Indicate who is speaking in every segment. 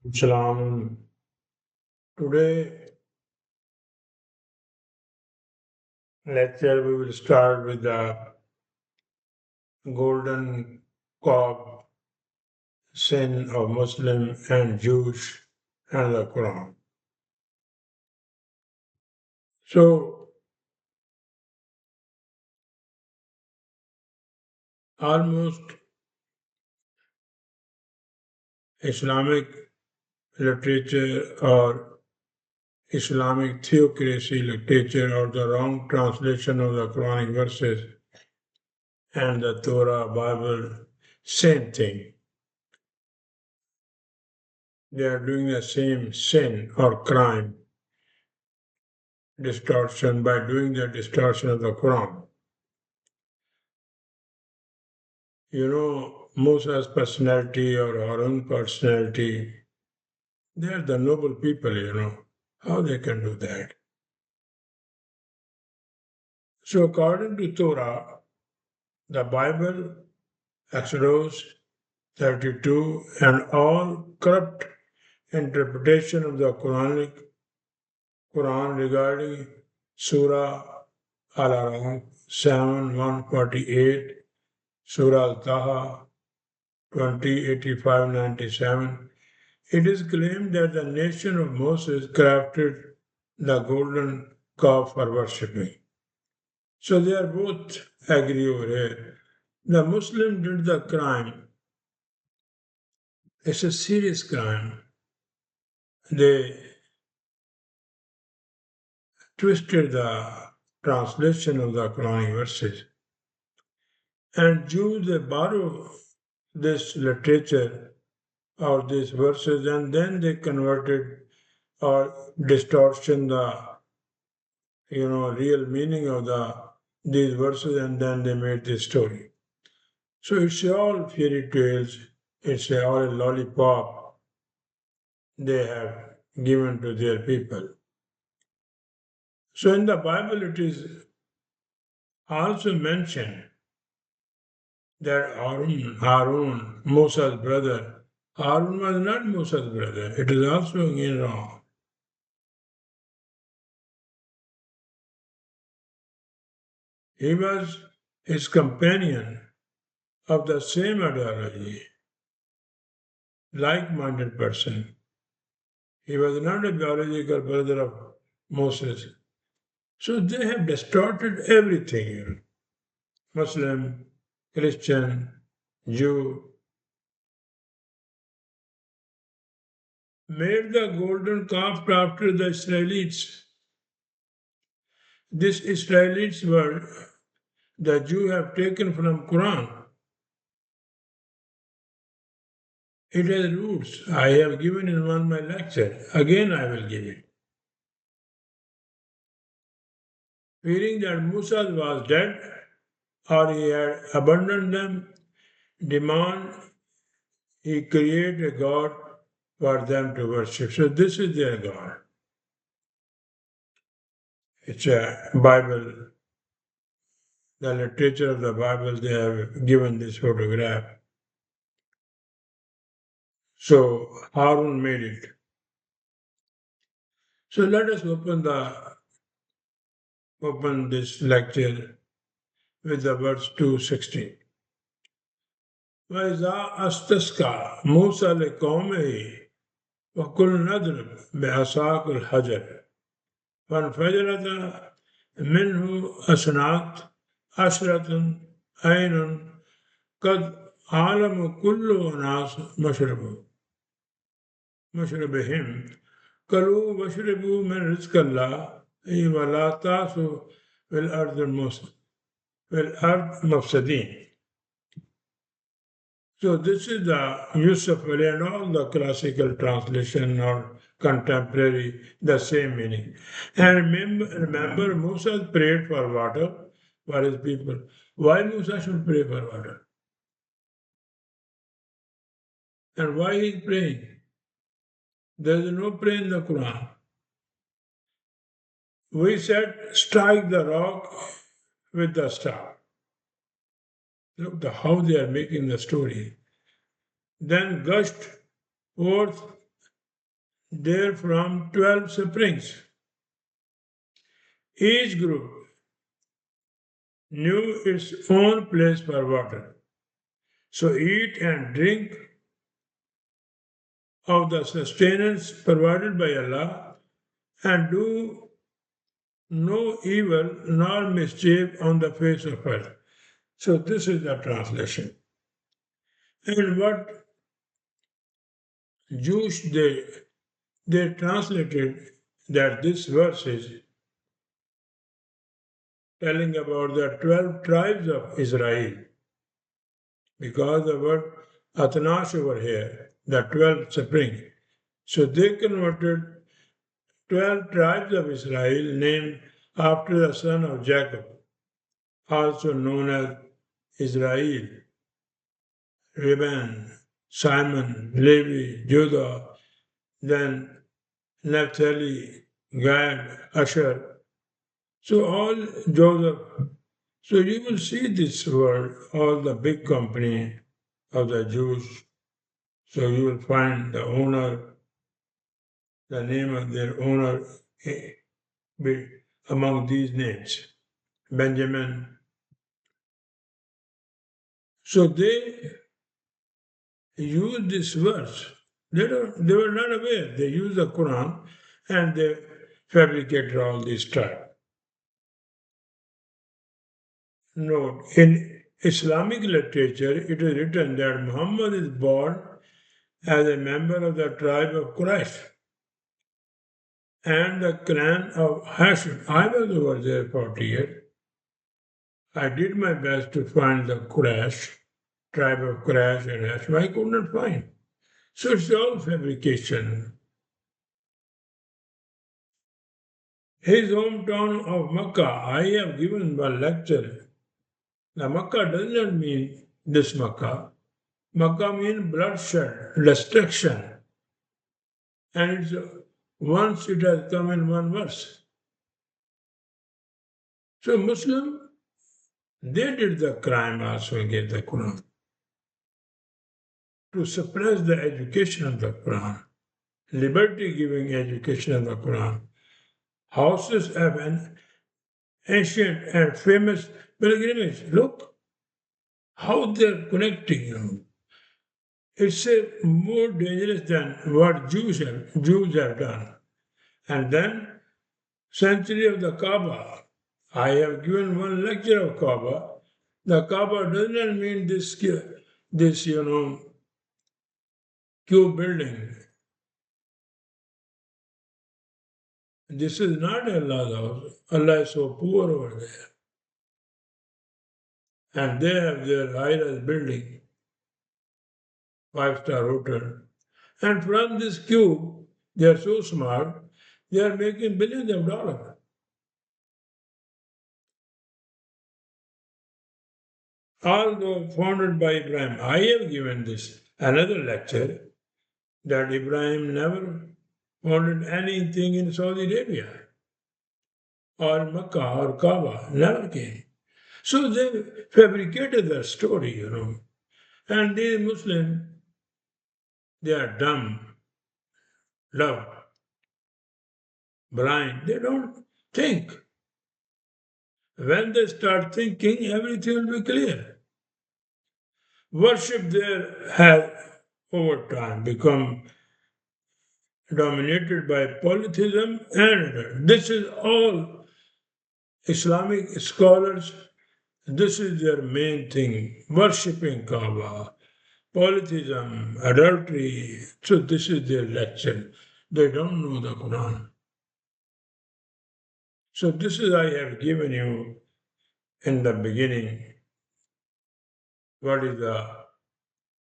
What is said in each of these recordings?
Speaker 1: Salam. Today lecture we will start with the golden calf sin of Muslim and Jews and the Quran. So almost Islamic literature or Islamic theocracy literature or the wrong translation of the Quranic verses and the Torah Bible, same thing. They are doing the same sin or crime distortion by doing the distortion of the Quran. You know, Musa's personality or Harun's personality, they are the noble people, you know. How they can do that? So according to Torah, the Bible, Exodus 32, and all corrupt interpretation of the Quran regarding Surah Al-Araf 7, 148, Surah Al-Taha 2085-97, it is claimed that the nation of Moses crafted the golden calf for worshipping. So they are both agree over here. The Muslim did the crime. It's a serious crime. They twisted the translation of the Quranic verses. And Jews, they borrow this literature or these verses and then they converted or distortion the real meaning of these verses, and then they made this story. So it's all fairy tales. It's all a lollipop they have given to their people. So in the Bible, it is also mentioned that Harun, Musa's brother, Harun was not Musa's brother. It is also again wrong. He was his companion of the same ideology, like-minded person. He was not a biological brother of Moses. So they have distorted everything here. Muslim, Christian, Jew, made the golden calf after the Israelites. This Israelites word the Jew have taken from Quran. It has roots. I have given in one of my lecture. Again I will give it. Fearing that Musa was dead or he had abandoned them, demand he created a God for them to worship. So this is their God. It's a Bible, the literature of the Bible, they have given this photograph. So Harun made it. So let us open this lecture with the verse 216. وَإِذَا أَسْتَسْقَى مُوسَى لِقَوْمِهِ وَقُلْ نَضْرِبْ بِعَصَاكَ الْحَجَرَ فانفجرت منه أسنات عشرة عين قد علم كل أناس مشربهم كلوا واشربوا من رزق الله ولا تعثوا في الأرض مفسدين. So this is the Yusuf Ali and all the classical translation or contemporary, the same meaning. And remember Musa prayed for water for his people. Why Musa should pray for water? And why he is praying? There is no prayer in the Quran. We said, strike the rock with the star. Look how they are making the story. Then gushed forth therefrom 12 springs. Each group knew its own place for water. So eat and drink of the sustenance provided by Allah and do no evil nor mischief on the face of earth. So this is the translation. And what Jews they translated that this verse is telling about the 12 tribes of Israel. Because the word Atanash over here, the 12 spring. So they converted 12 tribes of Israel named after the son of Jacob, also known as Israel, Reuben, Simon, Levi, Judah, then Naphtali, Gad, Asher. So all Joseph. So you will see this word, all the big company of the Jews. So you will find the owner, the name of their owner among these names, Benjamin. So they use this verse. They were not aware. They use the Quran and they fabricated all this stuff. Note, in Islamic literature, it is written that Muhammad is born as a member of the tribe of Quraysh and the clan of Hashim. I was over there 40 years. I did my best to find the Quraysh, tribe of Quraysh and Hashim. I could not find. So it's all fabrication. His hometown of Makkah, I have given one lecture. Now, Makkah does not mean this Makkah. Makkah means bloodshed, destruction. And it's, once it has come in one verse. So Muslim, they did the crime also against the Quran. To suppress the education of the Quran, liberty-giving education of the Quran. Houses have an ancient and famous pilgrimage. Look how they're connecting you. It's more dangerous than what Jews have done. And then, century of the Kaaba. I have given one lecture of Kaaba. The Kaaba does not mean this cube building. This is not Allah's house. Allah is so poor over there. And they have their high-rise building, five-star hotel. And from this cube, they are so smart, they are making billions of dollars. Although founded by Ibrahim, I have given this another lecture that Ibrahim never founded anything in Saudi Arabia or Mecca or Kaaba, never came. So they fabricated the story, And these Muslims, they are dumb, love, blind. They don't think. When they start thinking, everything will be clear. Worship there has, over time, become dominated by polytheism and this is all Islamic scholars, this is their main thing, worshipping Kaaba, polytheism, adultery. So this is their lecture. They don't know the Quran. So this is I have given you in the beginning. What is the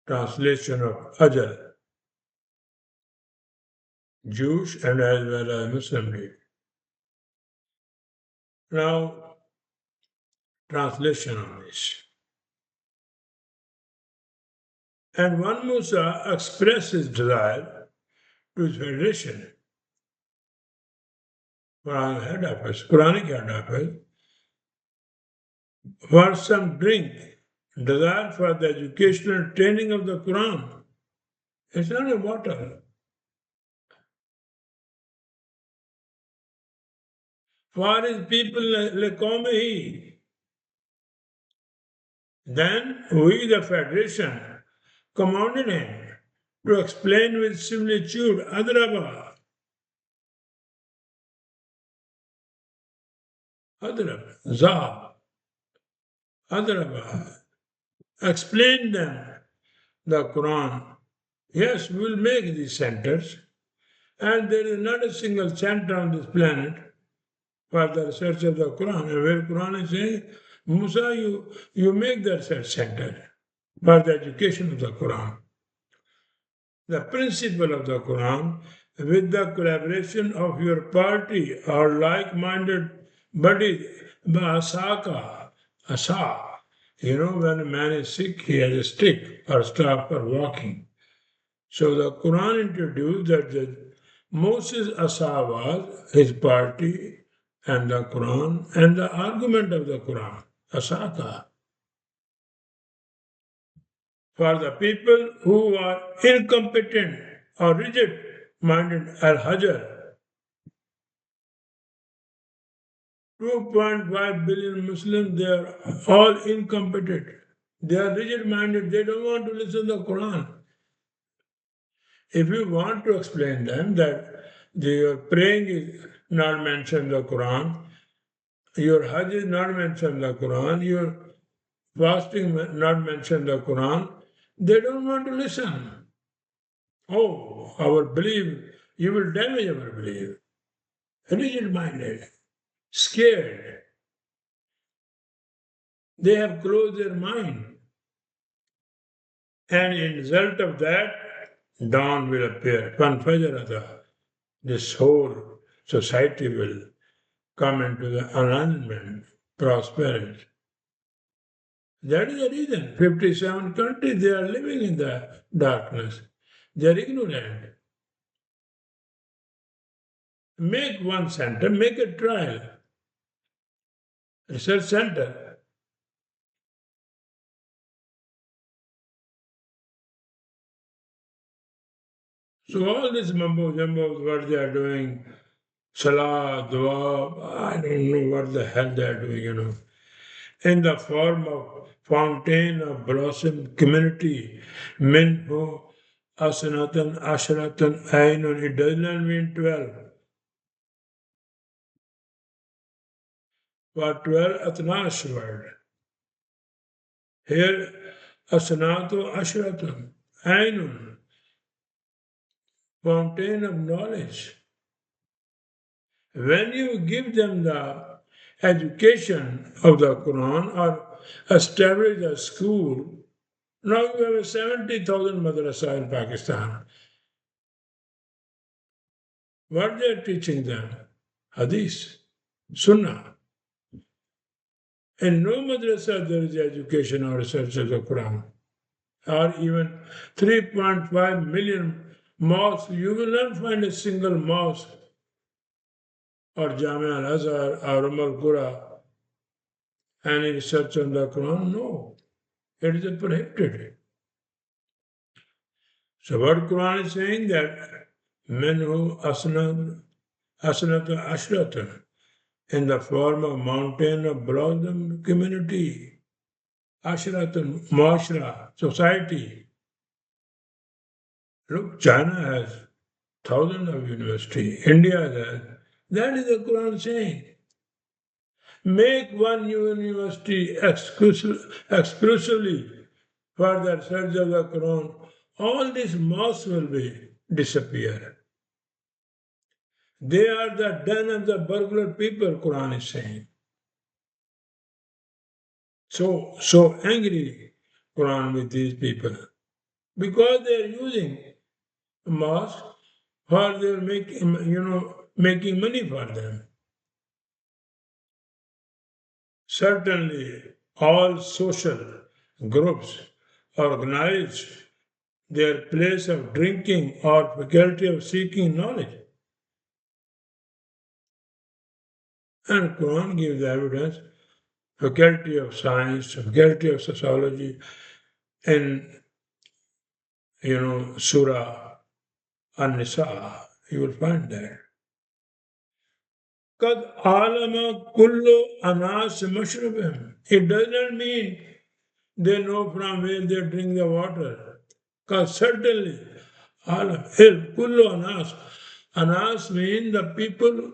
Speaker 1: translation of Ajal? Jewish and as well as Muslim read. Now, translation on this. And one Musa expressed his desire to his federation. Quranic head office, for some drink, desire for the educational training of the Quran. It's not a water. for his people لقومه. Then we, the Federation, commanded him to explain with similitude Adraba, Zab, Adraba, explain them the Quran. Yes, we will make these centers, and there is not a single center on this planet for the research of the Quran. And where Quran is saying, Musa, you make the research center for the education of the Quran. The principle of the Quran, with the collaboration of your party or like-minded buddy, Asaka, Asa. When a man is sick, he has a stick or staff for walking. So the Quran introduced that Moses' Asa was his party and the Quran and the argument of the Quran, Asaka. For the people who are incompetent or rigid-minded, Al-Hajar, 2.5 billion Muslims, they are all incompetent. They are rigid-minded. They don't want to listen to the Quran. If you want to explain them that your praying is not mentioned in the Quran, your Hajj is not mentioned in the Quran, your fasting not mentioned in the Quran, they don't want to listen. Oh, our belief, you will damage our belief. Rigid-minded, scared. They have closed their mind. And in result of that, dawn will appear. This whole society will come into the enlightenment, prosperity. That is the reason. 57 countries, they are living in the darkness. They are ignorant. Make one center, make a trial. Research center. So all this mumbo jumbo, what they are doing, salah, dua, I don't know what the hell they are doing, in the form of fountain of blossom community, minhu asanatan ashratan ainun. It does not mean 12. For 12 atnash word. Here, asanatu ashratan ainun, fountain of knowledge. When you give them the education of the Quran or establish a school, now you have 70,000 madrasa in Pakistan. What they are teaching them? Hadith, Sunnah. In no madrasa there is education or research of the Quran. Or even 3.5 million mosques, you will not find a single mosque or Jamia al-Azhar or al-Qura, any research on the Quran. No, it is prohibited. So what Quran is saying that minhu asnatu ashratan, in the form of mountain of blossom community, ashratun, muashra, society. Look, China has thousands of universities, India has. That is the Quran saying. Make one university exclusively for the research of the Quran. All these mosques will disappear. They are the den of the burglar people, Quran is saying. So angry, Quran, with these people. Because they are using mosque for their making money for them. Certainly, all social groups organize their place of drinking or faculty of seeking knowledge. And Quran gives evidence, faculty of science, faculty of sociology, in Surah An-Nisa, you will find that. Kad alama kullu anas mashrubim. It does not mean they know from where they drink the water. Because certainly, alam, kullu anas. Anas mean the people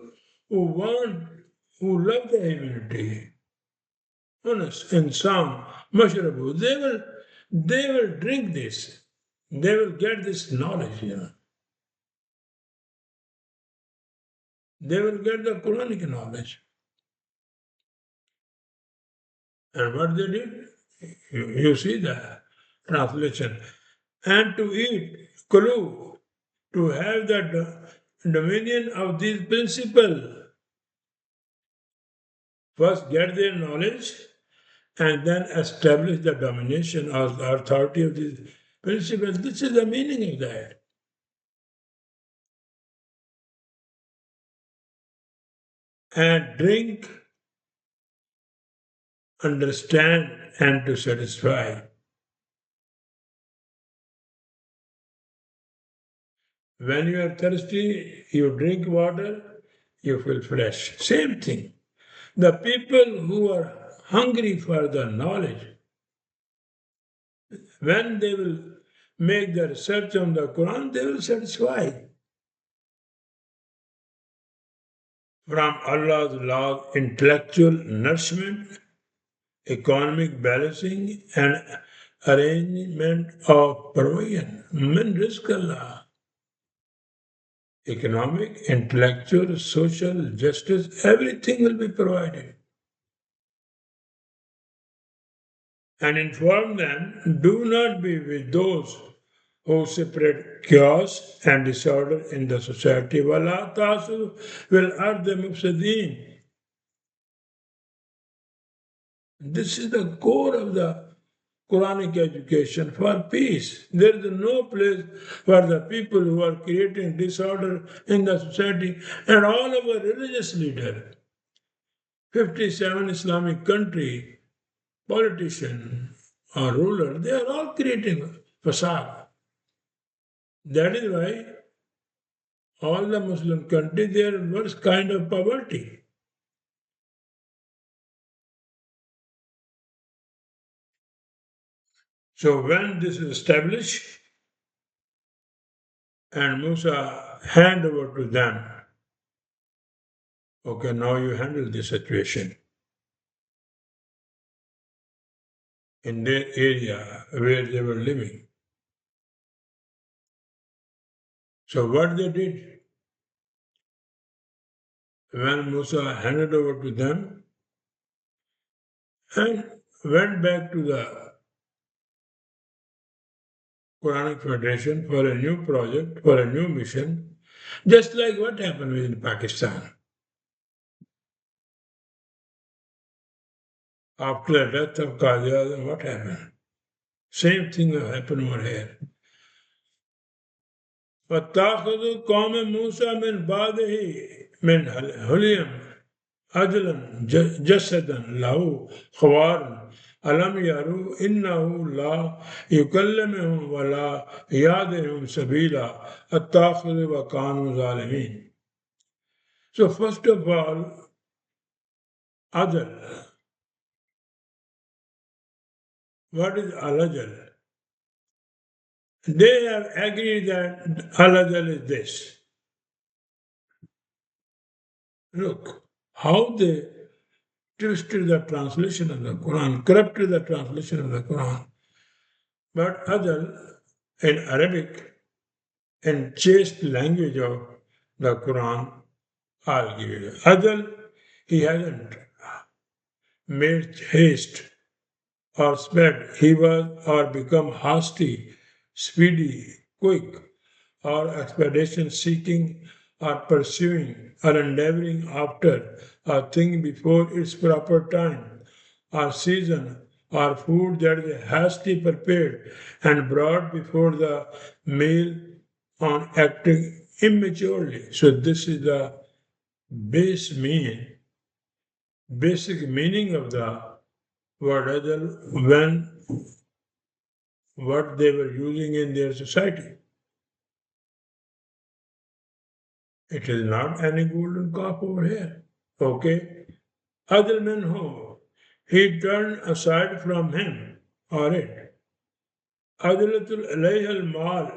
Speaker 1: who want, who love the humanity. Honest, in some, mashrabu, they will drink this. They will get this knowledge. They will get the Quranic knowledge. And what they did, you see the translation. And to eat, kulu, to have the dominion of these principles. First get their knowledge and then establish the domination or the authority of these principles. This is the meaning of that. And drink, understand, and to satisfy. When you are thirsty, you drink water, you feel fresh. Same thing. The people who are hungry for the knowledge, when they will make the research on the Quran, they will satisfy. From Allah's law, intellectual nourishment, economic balancing, and arrangement of provision. Min rizq Allah. Economic, intellectual, social, justice, everything will be provided. And inform them, do not be with those who spread chaos and disorder in the society. وَلَا تَعْصُوا فِي الْأَرْضِ مُفْسِدِينَ. This is the core of the Quranic education for peace. There is no place for the people who are creating disorder in the society, and all of our religious leaders, 57 Islamic country, politician or ruler, they are all creating fasad. That is why all the Muslim countries, they are worse kind of poverty. So when this is established and Musa hand over to them, okay, now you handle this situation in their area where they were living. So what they did, when Musa handed over to them and went back to the Quranic Federation for a new project, for a new mission, just like what happened within Pakistan. After the death of Qazi, what happened? Same thing will happen over here. وَاتَّخَذُوا قَوْمَ مُوسَى مِنْ بَعْدِهِ مِنْ حُلِيًّا عَجْلًا جَسَدًا لَهُ خَوَارٌ أَلَمْ يَرَوْا إِنَّهُ لَا يُكَلِّمُهُمْ وَلَا يَهْدِيهِمْ سَبِيلًا اتَّخَذُوا وَكَانُوا ظَالِمِينَ. So first of all, Ajal. What is Al-Ajal? They have agreed that Al-Ajal is this. Look, how they twisted the translation of the Quran, corrupted the translation of the Quran. But Ajal, in Arabic, in chaste language of the Quran, I'll give you. Ajal, he hasn't made haste or sped. He was or become hasty, speedy, quick, or expedition seeking or pursuing or endeavoring after a thing before its proper time or season or food that is hastily prepared and brought before the meal on acting immaturely. So this is the basic meaning of the word adal when what they were using in their society. It is not any golden calf over here. Okay? Other men who he turned aside from him or it. Adlatul alayhi al mal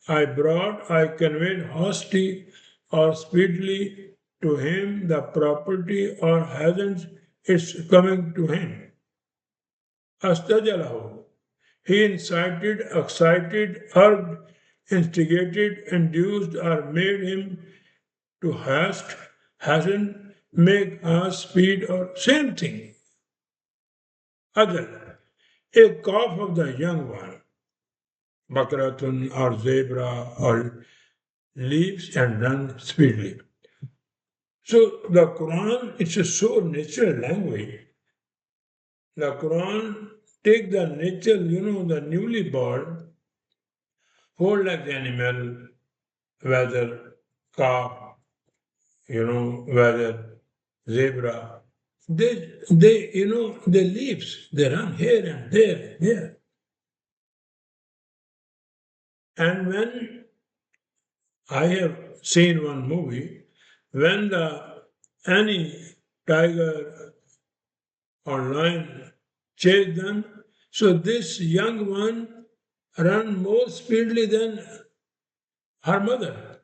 Speaker 1: I brought, I conveyed hastily or speedily to him the property or hasn't it's coming to him. Astajalahu. He incited, excited, urged, instigated, induced, or made him to haste, hasten, make haste, speed, or same thing. Adal. A cough of the young one, bakaratun or zebra or leaves and run speedily. So the Quran, it's a so natural language. The Quran take the natural, the newly born, hold like the animal, whether calf, whether zebra. They leaves, they run here and there. And when I have seen one movie, when any tiger or lion chase them, so this young one run more speedily than her mother.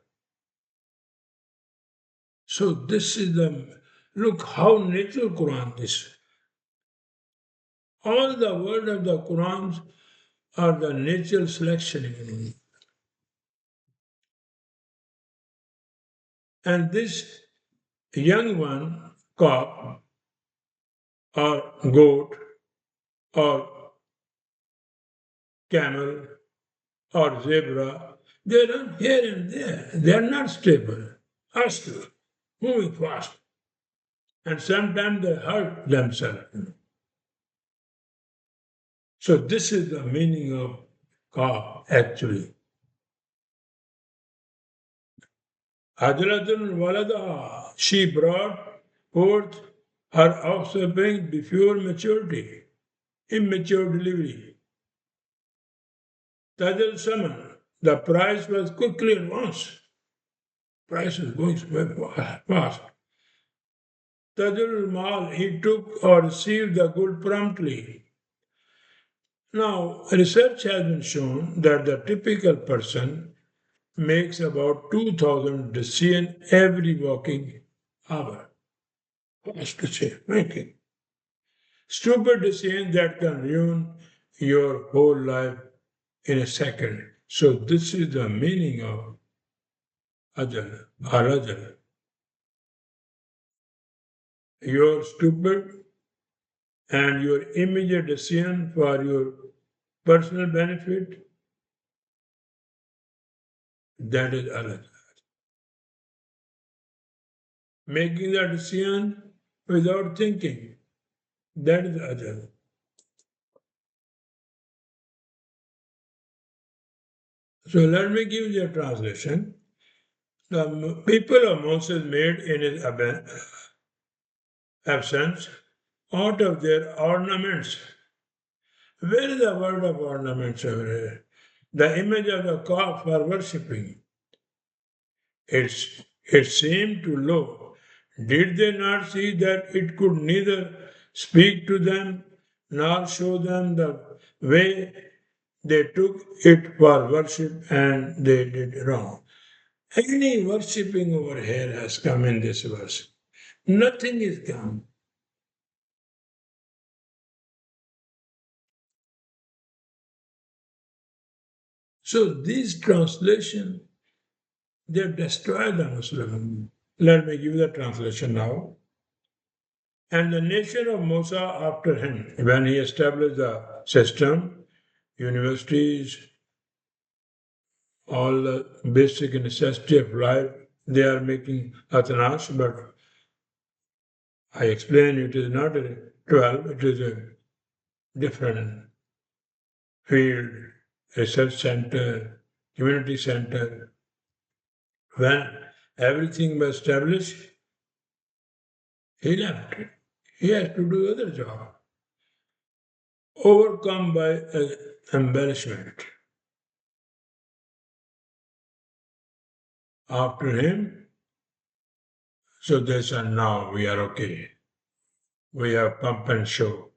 Speaker 1: So this is look how natural Quran is. All the word of the Quran are the natural selection. And this young one, calf or goat or camel or zebra, they run here and there. They are not stable, hostile, moving fast. And sometimes they hurt themselves. So this is the meaning of calf actually. Hajratun walada, she brought forth her offspring before maturity, immature delivery. Tajal Saman, the price was quickly advanced. Price is going very fast. Tajul Mal, he took or received the good promptly. Now, research has been shown that the typical person makes about 2,000 decisions every walking hour. Fast to say, making. Stupid decisions that can ruin your whole life in a second. So this is the meaning of ajal or ajal. You're stupid and your immediate decision for your personal benefit, that is ajal. Making the decision without thinking, that is ajal. So let me give you a translation. The people of Moses made in his absence out of their ornaments. Where is the word of ornaments over here? The image of the calf for worshipping. It seemed too low. Did they not see that it could neither speak to them nor show them the way? They took it for worship and they did wrong. Any worshipping over here has come in this verse. Nothing is come. So these translations, they destroy the Muslim. Let me give the translation now. And the nation of Musa after him, when he established the system, universities, all the basic necessity of life, they are making atanash, but I explain it is not a 12, it is a different field, research center, community center. When everything was established, he left. He has to do other job. Overcome by embellishment. After him, So they said, now we are okay. We have pump and show.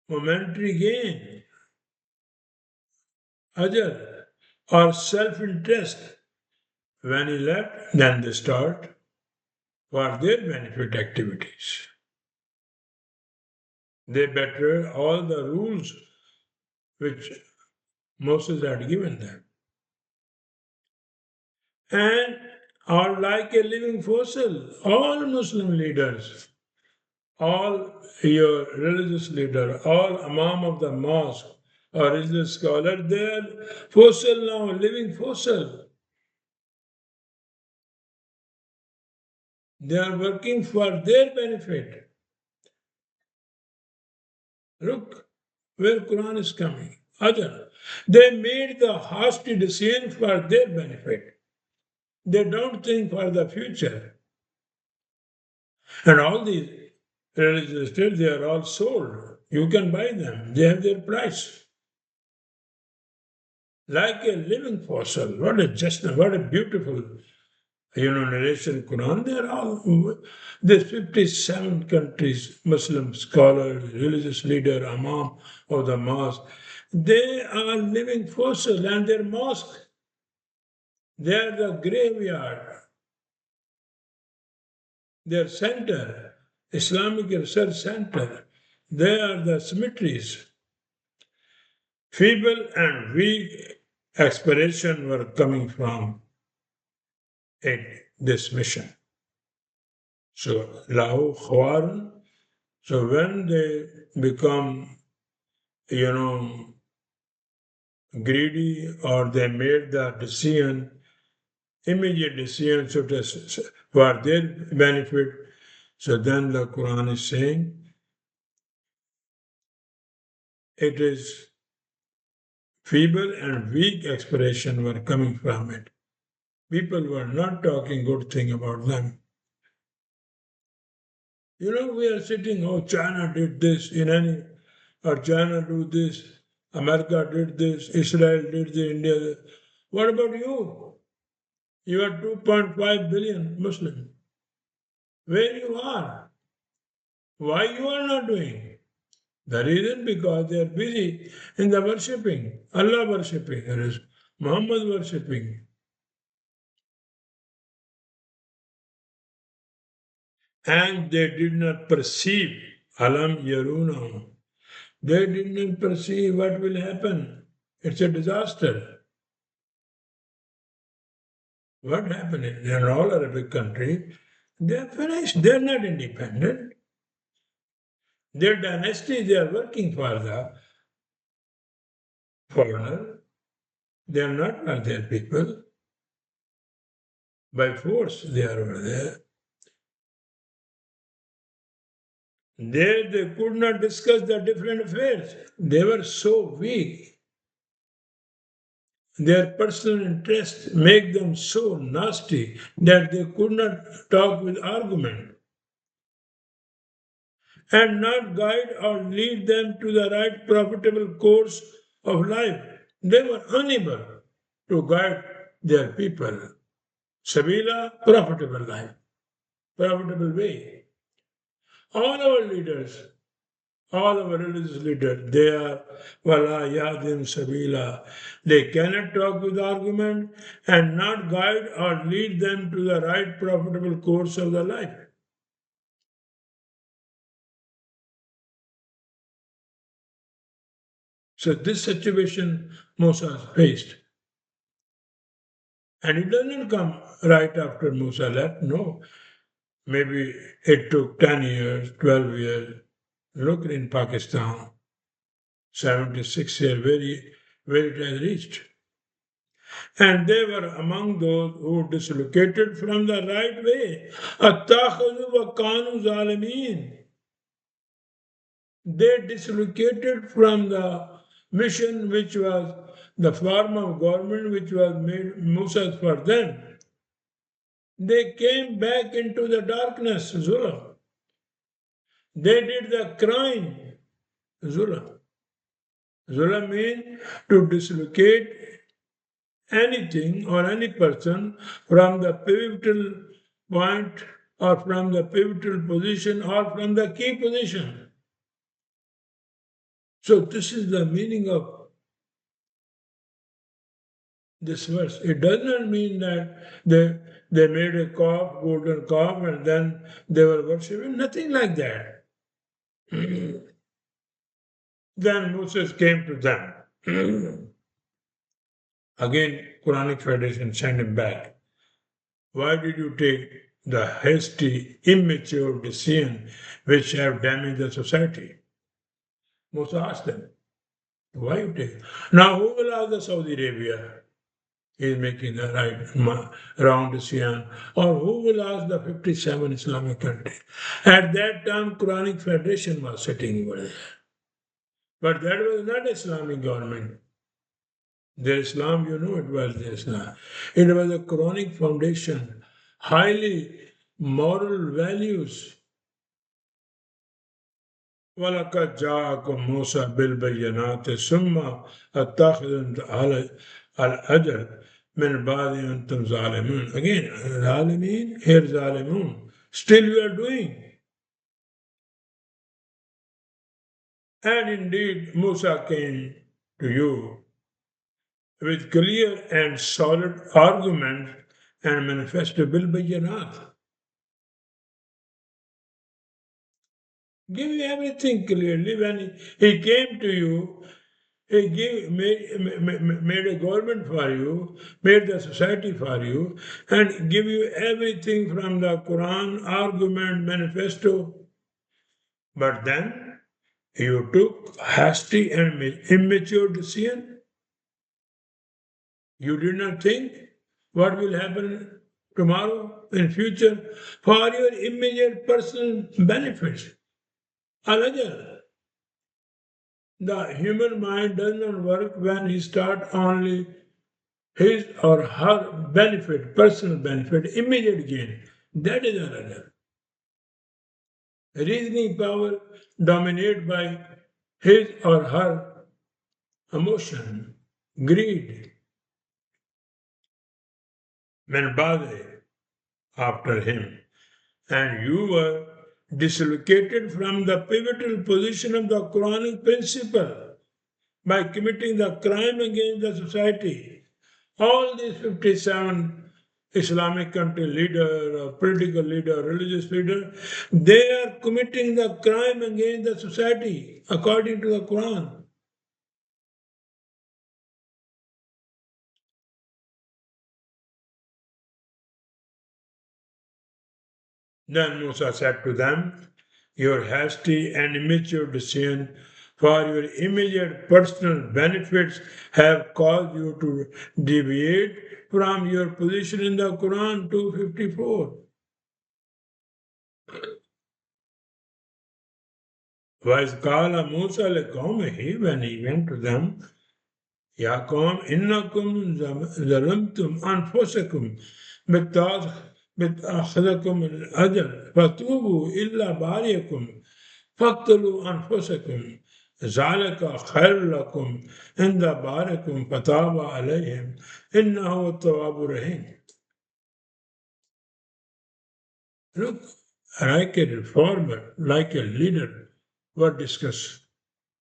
Speaker 1: Momentary gain, ajr, or self-interest. When he left, then they start for their benefit activities. They better all the rules which Moses had given them. And are like a living fossil. All Muslim leaders, all your religious leader, all imam of the mosque or religious scholar, they are fossil now, living fossil. They are working for their benefit. Look where Quran is coming. Other, they made the hasty decision for their benefit. They don't think for the future. And all these religious states, they are all sold. You can buy them. They have their price. Like a living fossil. What a beautiful, narration Quran. They are all, there's 57 countries, Muslim scholars, religious leader, imam of the mosque. They are living fossil and their mosque. They are the graveyard, their center, Islamic Research Center. They are the cemeteries. Feeble and weak aspiration were coming from this mission. So, Lahu Khwarun, so when they become, greedy or they made the decision, immediate decision for their benefit, so then the Quran is saying it is feeble and weak aspiration were coming from it. People were not talking good thing about them. We are sitting, oh, China did this, or China do this, America did this, Israel did this, India. What about you? You are 2.5 billion Muslim. Where you are? Why you are not doing? The reason because they are busy in the worshipping, Allah worshipping, there is Muhammad worshipping. And they did not perceive, Alam Yaruna. They did not perceive what will happen. It's a disaster. What happened in all Arabic country? They are finished. They are not independent. Their dynasty, they are working for the foreigner. They are not for their people. By force, they are over there. There, they could not discuss the different affairs. They were so weak. Their personal interests make them so nasty that they could not talk with argument and not guide or lead them to the right profitable course of life. They were unable to guide their people. Sabila, profitable life, profitable way. All our leaders, all our religious leaders, they are wala yadim sabila. They cannot talk with argument and not guide or lead them to the right profitable course of the life. So this situation Musa faced. And it doesn't come right after Musa left. No, maybe it took 10 years, 12 years. Look in Pakistan, 76 years, where it has reached. And they were among those who dislocated from the right way. أَتَّخَذُوا وَكَانُوا ظَالِمِينَ. They dislocated from the mission which was the form of government which was made Musa for them. They came back into the darkness, Zulm. They did the crime, Zulm. Zulm means to dislocate anything or any person from the pivotal point or from the pivotal position or from the key position. So this is the meaning of this verse. It does not mean that they made a calf, golden calf, and then they were worshipping. Nothing like that. Then Moses came to them. Again, Quranic Federation sent him back. Why did you take the hasty, immature decision which have damaged the society? Moses asked them, why you take? Now who will ask the Saudi Arabia? Is making the right round decision, or who will ask the 57 Islamic countries? At that time, Quranic Federation was sitting over there. But that was not Islamic government. Their Islam, you know, it was their Islam. It was a Quranic foundation, highly moral values. وَلَقَدْ جَاءَكُم مُوسَى بِالْبَيِّنَاتِ ثُمَّ أَتَّخَذْتُمُ الْعِجْلَ مِنْ بَعْدِ أَنْتُمْ ظَالِمُونَ. Again, ظالمين, here ظالمون. Still we are doing. And indeed, Musa came to you with clear and solid arguments and manifesto bil-bayyinat. Give you everything clearly. When he came to you, he made a government for you, made the society for you, and give you everything from the Quran, argument, manifesto. But then you took hasty and immature decision. You did not think what will happen tomorrow in future for your immediate personal benefits. Al-ajal. The human mind does not work when he starts only his or her benefit, personal benefit, immediate gain. That is another. Reasoning power dominated by his or her emotion, greed, menbade after him. And you were dislocated from the pivotal position of the Quranic principle by committing the crime against the society. All these 57 Islamic country leader, or political leader, religious leader, they are committing the crime against the society according to the Quran. Then Musa said to them, your hasty and immature decision for your immediate personal benefits have caused you to deviate from your position in the Quran 254. وَإِذْ قَالَ مُوسَى لِقَوْمِهِ, when he went to them, يَا قَوْمْ إِنَّكُمْ ظَلَمْتُمْ أَنفُسَكُمْ بِتَأْخِذَكُمْ الْأَجْرَ فَتُوبُوا إِلَّا بَارِئَكُمْ فَاقْتُلُوا أَنفُسَكُمْ ذَلِكَ خَيْرٌ لَكُمْ عِنْدَ بَارِئَكُمْ فَتَابَ عَلَيْهِمْ إِنَّهُ التَّوَّابُ الرَّحِيمُ. Look, like a reformer, like a leader, what discuss,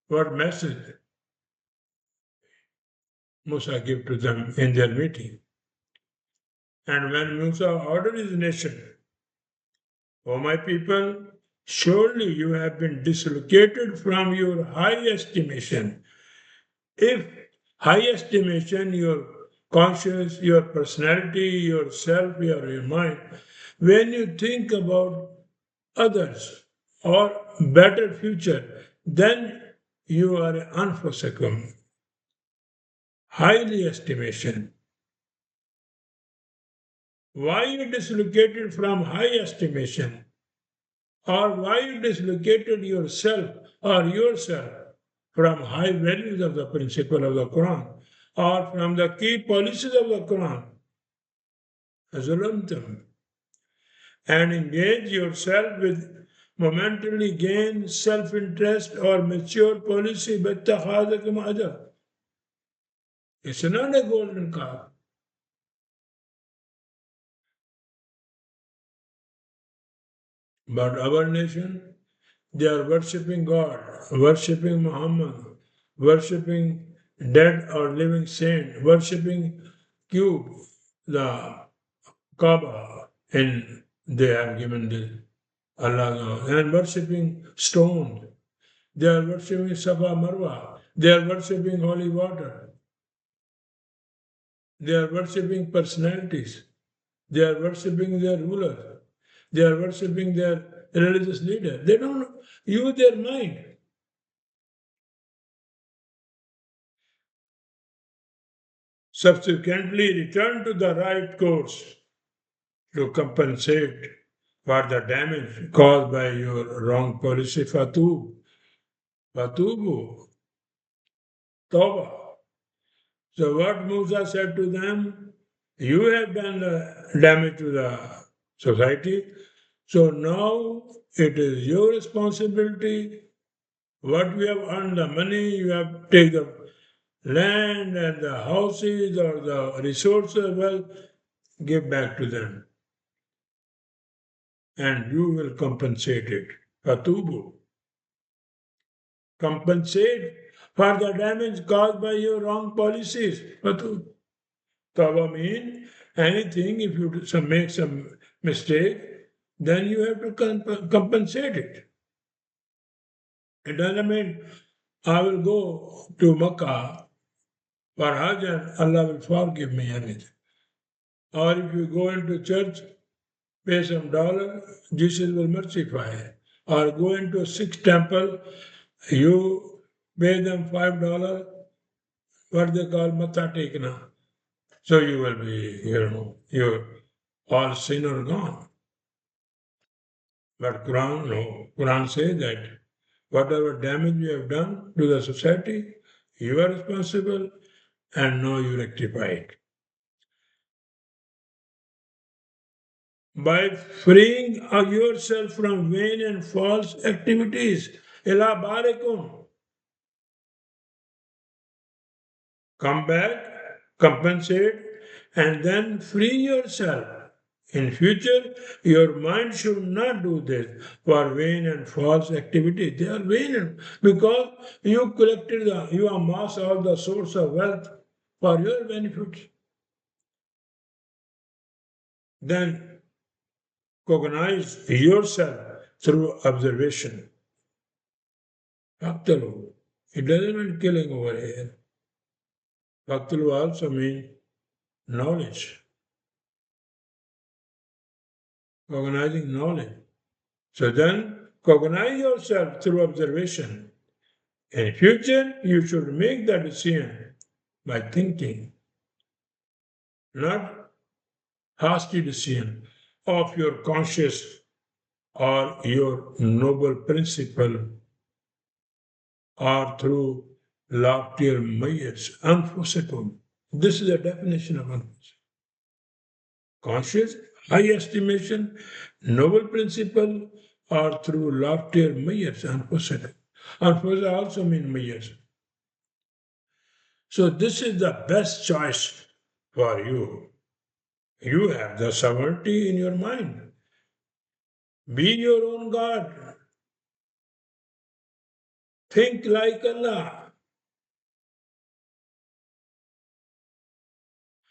Speaker 1: what message Musa gave to them in their meeting. And when Musa ordered his nation, O my people, surely you have been dislocated from your high estimation. If high estimation, your conscience, your personality, yourself, your mind, when you think about others or better future, then you are unforsaken. Highly estimation. Why you dislocated from high estimation? Or why you dislocated yourself or yourself from high values of the principle of the Quran or from the key policies of the Quran? Zulumtum. And engage yourself with momentarily gain self-interest or mature policy. It's not a golden calf. But our nation, they are worshipping God, worshipping Muhammad, worshipping dead or living saint, worshipping cube, the Kaaba, and they have given this Allah, and worshipping stones. They are worshipping Safa Marwa. They are worshipping holy water. They are worshipping personalities. They are worshipping their rulers. They are worshipping their religious leader. They don't use their mind. Subsequently, return to the right course to compensate for the damage caused by your wrong policy. Fatubu, Tawbah. So what Musa said to them, you have done the damage to the society, so now it is your responsibility. What we have earned the money, you have to take the land and the houses or the resources, well, give back to them. And you will compensate it. Fatubu. Compensate for the damage caused by your wrong policies. Fatubu. Tawbah means anything, if you make some mistake, then you have to compensate it. It doesn't mean I will go to Makkah for Hajj and Allah will forgive me everything. Or if you go into church, pay some dollar, Jesus will mercify. Or go into a Sikh temple, you pay them $5, what they call Matha Tekna. So you will be, your all sin are gone. But Quran, no. Quran says that whatever damage you have done to the society, you are responsible and now you rectify it. By freeing yourself from vain and false activities. Ila barikum. Come back, compensate, and then free yourself. In future, your mind should not do this for vain and false activity. They are vain because you amass all the source of wealth for your benefit. Then cognize yourself through observation. Faktalu. It doesn't mean killing over here. Faktalu also means knowledge, cognizing knowledge. So then cognize yourself through observation. In future, you should make the decision by thinking, not hasty decision of your conscious or your noble principle or through loftier mayas, unforsaken. This is the definition of unforsaken. Conscious, high estimation, noble principle, or through loftier mayas, unforsaken. Unforsaken also means mayas. So this is the best choice for you. You have the sovereignty in your mind. Be your own God. Think like Allah.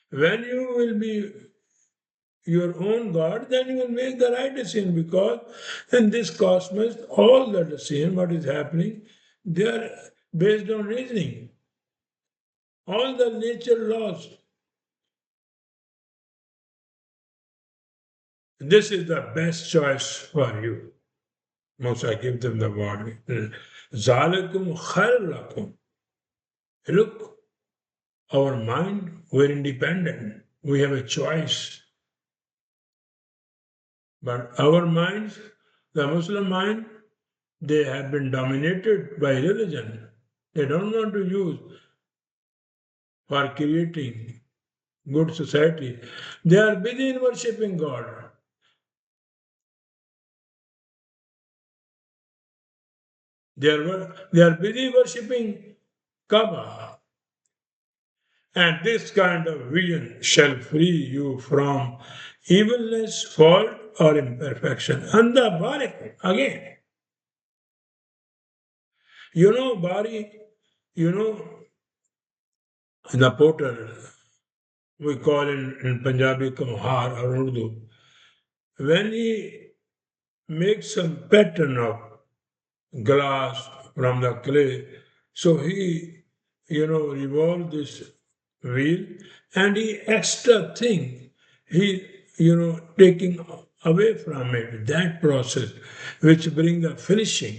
Speaker 1: When you will be your own God, then you will make the right decision because in this cosmos, all the decision, what is happening, they are based on reasoning. All the nature laws. This is the best choice for you. Musa give them the word. Zalikum khair lakum. Look, our mind, we're independent. We have a choice. But our minds, the Muslim mind, they have been dominated by religion. They don't want to use for creating good society. They are busy in worshipping God. They are busy worshipping Kaaba. And this kind of vision shall free you from evilness, fault, or imperfection. And the barik, again, bari, you know, the potter, we call in Punjabi Kamhar or Urdu, when he makes some pattern of glass from the clay, so he, revolve this wheel and he extra thing, he, taking away from it that process which bring the finishing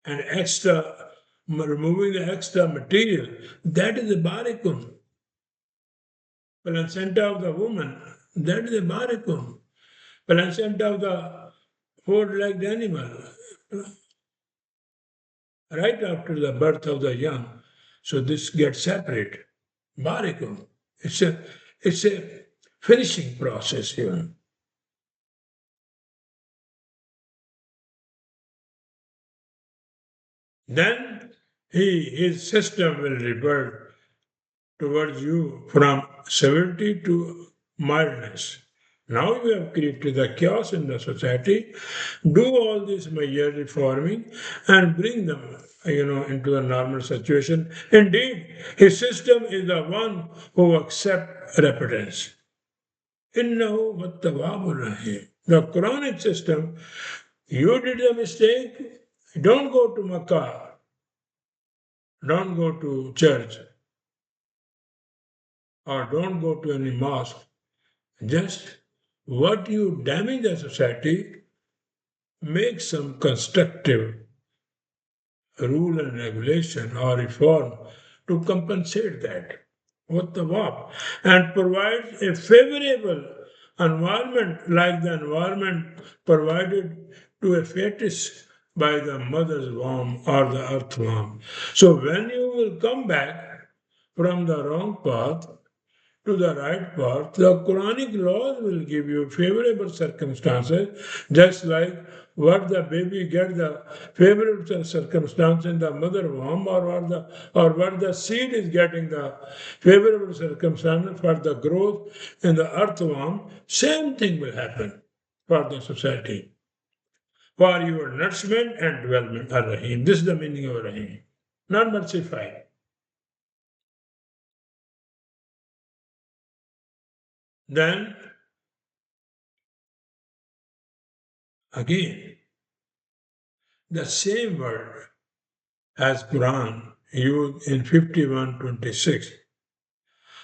Speaker 1: and extra, removing the extra material, that is the barikun. Placenta of the woman, that is the barikun. Placenta of the four-legged animal, right after the birth of the young. So this gets separate. Barikun. It's a finishing process here. Then his system will revert towards you from severity to mildness. Now you have created the chaos in the society. Do all this major reforming and bring them, into a normal situation. Indeed, his system is the one who accepts repentance. Innahu wattawabur rahim. The Quranic system, you did a mistake, don't go to Makkah, don't go to church, or don't go to any mosque. Just what you damage the society, make some constructive rule and regulation or reform to compensate that. What the what? And provides a favorable environment like the environment provided to a fetus by the mother's womb or the earthworm. So when you will come back from the wrong path, to the right path, the Quranic laws will give you favorable circumstances, just like what the baby gets the favorable circumstance in the mother womb, or what the seed is getting the favorable circumstance for the growth in the earthworm. Same thing will happen for the society. For your nourishment and development, Ar-Rahim. This is the meaning of Rahim. Not merciful. Then again, the same word as Quran used in 51:26.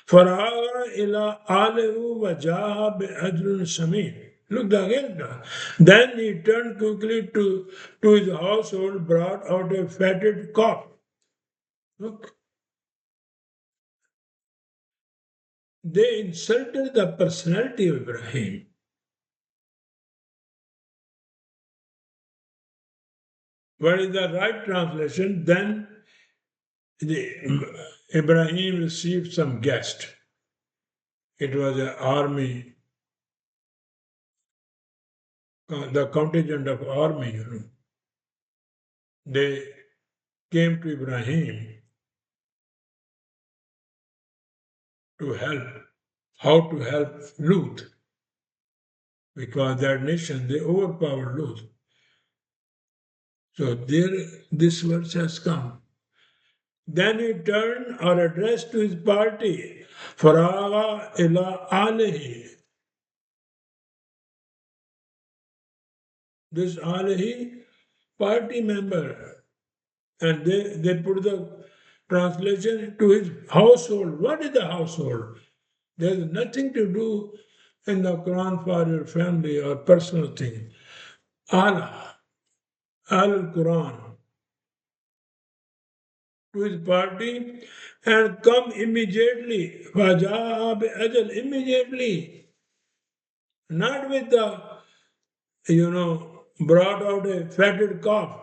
Speaker 1: فَرَاغَ إِلَىٰ آلِهُ وَجَاءَ بِأَجْرٍ سَمِينٍ. Look again. Then he turned quickly to his household, brought out a fatted calf. Look. They insulted the personality of Ibrahim. What is the right translation? Then Ibrahim received some guest. It was an army, the contingent of army, They came to Ibrahim to help, how to help Lut, because that nation, they overpowered Lut. So there, this verse has come. Then he turned or addressed to his party, Faraga ila alihi. This alihi, party member, and they put the translation to his household. What is the household? There's nothing to do in the Quran for your family or personal thing. Allah, Al-Quran, to his party and come immediately. Faja'a bi-ajal, immediately. Not with the, brought out a fatted calf.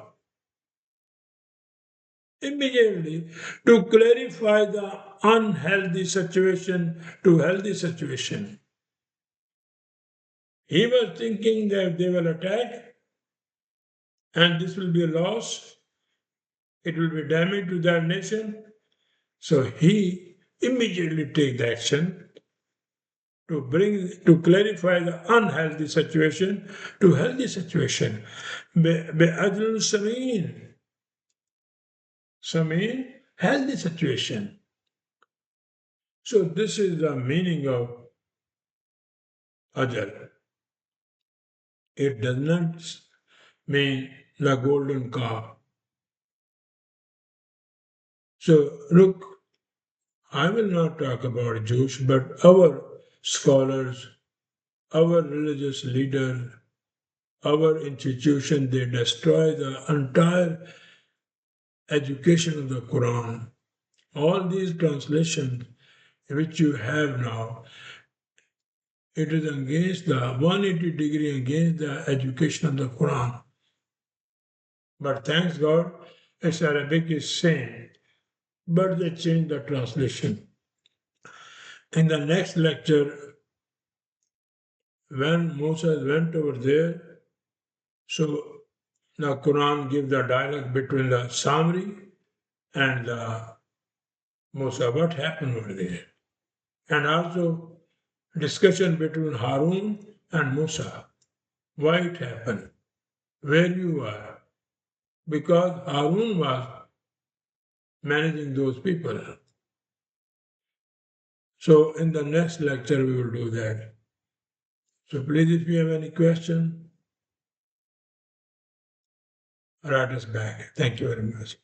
Speaker 1: Immediately to clarify the unhealthy situation to healthy situation. He was thinking that they will attack and this will be a loss, it will be damage to their nation. So he immediately take the action to clarify the unhealthy situation to healthy situation. بِعَدْلٍ سَمِينٍ. Sameen, healthy situation. So this is the meaning of ajal. It does not mean the golden calf. So look, I will not talk about Jews, but our scholars, our religious leaders, our institution, they destroy the entire education of the Quran. All these translations which you have now, it is against the 180 degree against the education of the Quran. But thanks God, its Arabic is same, but they changed the translation. In the next lecture, when Moses went over there, so the Quran gives the dialogue between the Samiri and the Musa, what happened over there? And also discussion between Harun and Musa, why it happened, where you are, because Harun was managing those people. So in the next lecture we will do that. So please, if you have any question, write us back. Thank you very much.